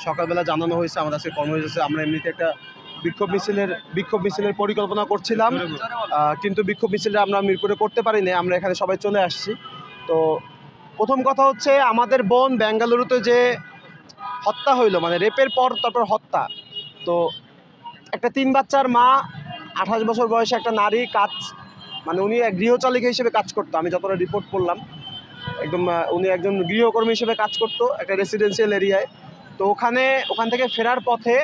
সকালবেলা জানানো হয়েছে আমাদের আজকে কর্মসূচি। আমরা এমনিতে একটা বিক্ষোভ মিছিলের পরিকল্পনা করছিলাম, কিন্তু বিক্ষোভ মিছিলটা আমরা মিরপুরে করতে পারিনি। আমরা এখানে সবাই চলে আসছি। তো প্রথম কথা হচ্ছে, আমাদের বোন বেঙ্গালুরুতে যে হত্যা হইলো, মানে রেপের পর তারপর হত্যা, তো একটা 3 বাচ্চার মা, 28 বছর বয়সে একটা নারী, মানে উনি এক গৃহচালিকা হিসেবে কাজ করতো, আমি যতটা রিপোর্ট করলাম একদম। উনি একজন গৃহকর্মী হিসেবে কাজ করতো একটা রেসিডেন্সিয়াল এরিয়ায়। তো ওখান থেকে ফেরার পথে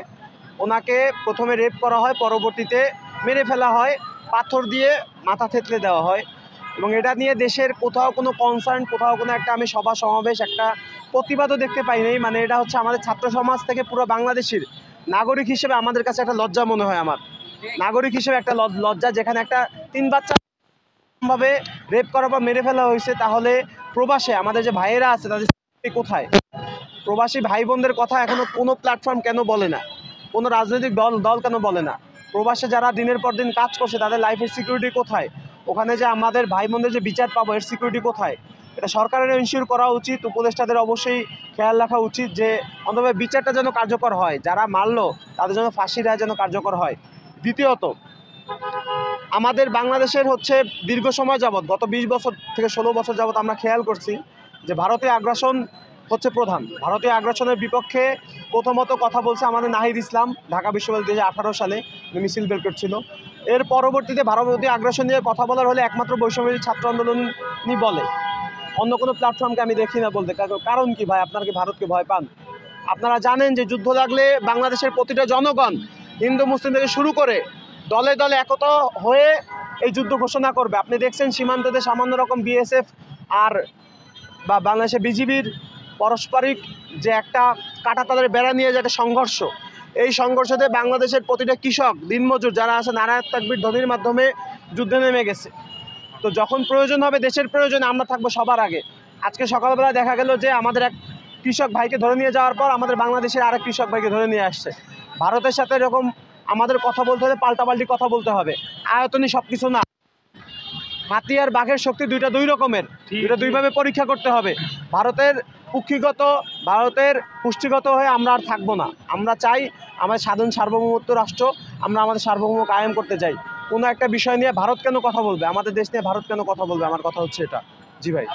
ওনাকে প্রথমে রেপ করা হয়, পরবর্তীতে মেরে ফেলা হয়, পাথর দিয়ে মাথা থেতলে দেওয়া হয়। এবং এটা নিয়ে দেশের কোথাও কোনো কনসার্ন, কোথাও কোনো একটা আমি সভা সমাবেশ, একটা প্রতিবাদও দেখতে পাই নাই। মানে এটা হচ্ছে আমাদের ছাত্র সমাজ থেকে পুরো বাংলাদেশের নাগরিক হিসেবে আমাদের কাছে একটা লজ্জা মনে হয়। আমার নাগরিক হিসেবে একটা লজ্জা, যেখানে একটা 3 বাচ্চা ভাবে রেপ করার পর মেরে ফেলা হয়েছে। তাহলে প্রবাসে আমাদের যে ভাইয়েরা আছে তাদের কোথায়? প্রবাসী ভাই বোনদের কথা এখনো কোনো প্ল্যাটফর্ম কেন বলে না? কোনো রাজনৈতিক দল কেন বলে না? প্রবাসে যারা দিনের পর দিন কাজ করছে তাদের লাইফের সিকিউরিটি কোথায়? ওখানে যে আমাদের ভাই বোনদের যে বিচার পাবো, এর সিকিউরিটি কোথায়? এটা সরকারের এনশিওর করা উচিত। উপদেষ্টাদের অবশ্যই খেয়াল রাখা উচিত যে অন্তত বিচারটা যেন কার্যকর হয়, যারা মারলো তাদের জন্য ফাঁসির রায় যেন কার্যকর হয়। দ্বিতীয়ত, আমাদের বাংলাদেশের হচ্ছে দীর্ঘ সময় যাবৎ, গত 20 বছর থেকে 16 বছর যাবৎ আমরা খেয়াল করছি যে ভারতীয় আগ্রাসন হচ্ছে প্রধান। ভারতীয় আগ্রাসনের বিপক্ষে প্রথমত কথা বলছে আমাদের নাহিদ ইসলাম, ঢাকা বিশ্ববিদ্যালয় 2018 সালে মিছিল বের করছিল। এর পরবর্তীতে ভারতীয় আগ্রাসন নিয়ে কথা বলার হলে একমাত্র বৈষম্যবিরোধী ছাত্র আন্দোলনই বলে, অন্য কোনো প্ল্যাটফর্মকে আমি দেখি না বলতে। কারণ কি ভাই, আপনারা কি ভারতকে ভয় পান? আপনারা জানেন যে যুদ্ধ লাগলে বাংলাদেশের প্রতিটা জনগণ, হিন্দু মুসলিম থেকে শুরু করে দলে দলে একতা হয়ে এই যুদ্ধ ঘোষণা করবে। আপনি দেখছেন সীমান্ততে সামান্য রকম বিএসএফ আর বা বাংলাদেশের বিজিবির পারস্পরিক যে একটা কাঁটাতারের বেড়া নিয়ে যে একটা সংঘর্ষ, এই সংঘর্ষতে বাংলাদেশের প্রতিটা কৃষক, দিনমজুর যারা আছে, নারায়ণ তাকবীর ধ্বনির মাধ্যমে যুদ্ধে নেমে গেছে। তো যখন প্রয়োজন হবে, দেশের প্রয়োজনে আমরা থাকবো সবার আগে। আজকে সকালবেলা দেখা গেল যে আমাদের এক কৃষক ভাইকে ধরে নিয়ে যাওয়ার পর আমাদের বাংলাদেশের আরেক কৃষক ভাইকে ধরে নিয়ে আসছে। ভারতের সাথে এরকম আমাদের কথা বলতে হলে পাল্টাপাল্টি কথা বলতে হবে। আয়তনই সব কিছু না। হাতি আর বাঘের শক্তি দুই রকমের, দুইটা দুইভাবে পরীক্ষা করতে হবে। ভারতের পুষ্টিগত হয়ে আমরা আর থাকবো না। আমরা চাই আমাদের স্বাধীন সার্বভৌমত্ব রাষ্ট্র, আমরা আমাদের সার্বভৌম কায়েম করতে চাই। কোনো একটা বিষয় নিয়ে ভারত কেন কথা বলবে? আমাদের দেশ নিয়ে ভারত কেন কথা বলবে? আমার কথা হচ্ছে এটা। জি ভাই।